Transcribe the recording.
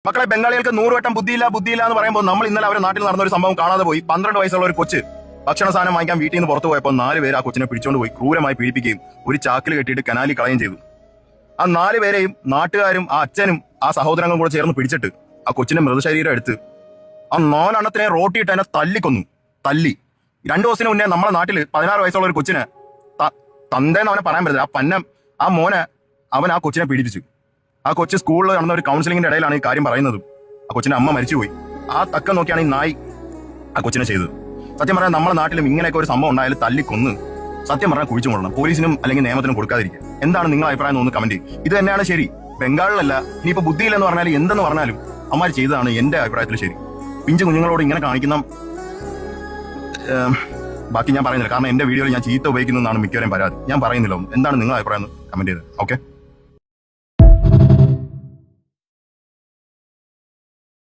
മക്കളെ, ബംഗാളികൾക്ക് 100 വട്ടം ബുദ്ധിയില്ല എന്ന് പറയുമ്പോൾ നമ്മൾ ഇന്നലെ അവരുടെ നാട്ടിൽ നടന്ന ഒരു സംഭവം കാണാതെ പോയി. 12 വയസ്സുള്ള ഒരു കൊച്ച് ഭക്ഷണ സാധനം വാങ്ങിക്കാൻ വീട്ടിൽ നിന്ന് പുറത്തു പോയപ്പോൾ 4 പേര് ആ കൊച്ചിനെ പിടിച്ചുകൊണ്ട് പോയി ക്രൂരമായി പീഡിപ്പിക്കുകയും ഒരു ചാക്കിൽ കെട്ടിയിട്ട് കനാലിൽ കളയുകയും ചെയ്തു. ആ 4 പേരെയും നാട്ടുകാരും ആ അച്ഛനും ആ സഹോദരങ്ങളും കൂടെ ചേർന്ന് പിടിച്ചിട്ട് ആ കൊച്ചിന്റെ മൃതശരീരം എടുത്ത് ആ 4 എണ്ണത്തിനെ റോട്ടിയിട്ട് അതിനെ തല്ലിക്കൊന്നു. 2 ദിവസത്തിന് മുന്നേ നമ്മുടെ നാട്ടിൽ 16 വയസ്സുള്ള ഒരു കൊച്ചിനെ തന്തേന്ന് അവനെ പറയാൻ പറ്റില്ല, ആ മോനെ അവൻ ആ കൊച്ചിനെ പീഡിപ്പിച്ചു. ആ കൊച്ച് സ്കൂളിൽ നടന്ന ഒരു കൗൺസിലിംഗിന്റെ ഇടയിലാണ് ഈ കാര്യം പറയുന്നതും. ആ കൊച്ചിന്റെ അമ്മ മരിച്ചുപോയി. ആ തക്കം നോക്കിയാണ് ഈ നായി ആ കൊച്ചിനെ ചെയ്തത്. സത്യം പറഞ്ഞാൽ നമ്മുടെ നാട്ടിലും ഇങ്ങനെയൊക്കെ ഒരു സംഭവം ഉണ്ടായാലും തല്ലിക്കൊന്ന് സത്യം പറഞ്ഞാൽ കുഴിച്ചു കൊള്ളണം. പോലീസിനും അല്ലെങ്കിൽ നിയമത്തിനും കൊടുക്കാതിരിക്കുക. എന്താണ് നിങ്ങളുടെ അഭിപ്രായം ഒന്ന് കമന്റ് ചെയ്യും. ഇത് തന്നെയാണ് ശരി. ബംഗാളിലല്ല, ഇനിയിപ്പോ ബുദ്ധിയില്ലെന്ന് പറഞ്ഞാലും എന്തെന്ന് പറഞ്ഞാലും അമ്മമാർ ചെയ്തതാണ് എന്റെ അഭിപ്രായത്തിൽ ശരി. പിഞ്ചു കുഞ്ഞുങ്ങളോട് ഇങ്ങനെ കാണിക്കുന്ന ബാക്കി ഞാൻ പറയുന്നില്ല, കാരണം എന്റെ വീഡിയോയിൽ ഞാൻ ചീത്ത ഉപയോഗിക്കുന്നതാണ് മിക്കവരെയും പരാതി. ഞാൻ പറയുന്നില്ല. എന്താണ് നിങ്ങളുടെ അഭിപ്രായം കമന്റ് ചെയ്തത്. ഓക്കെ.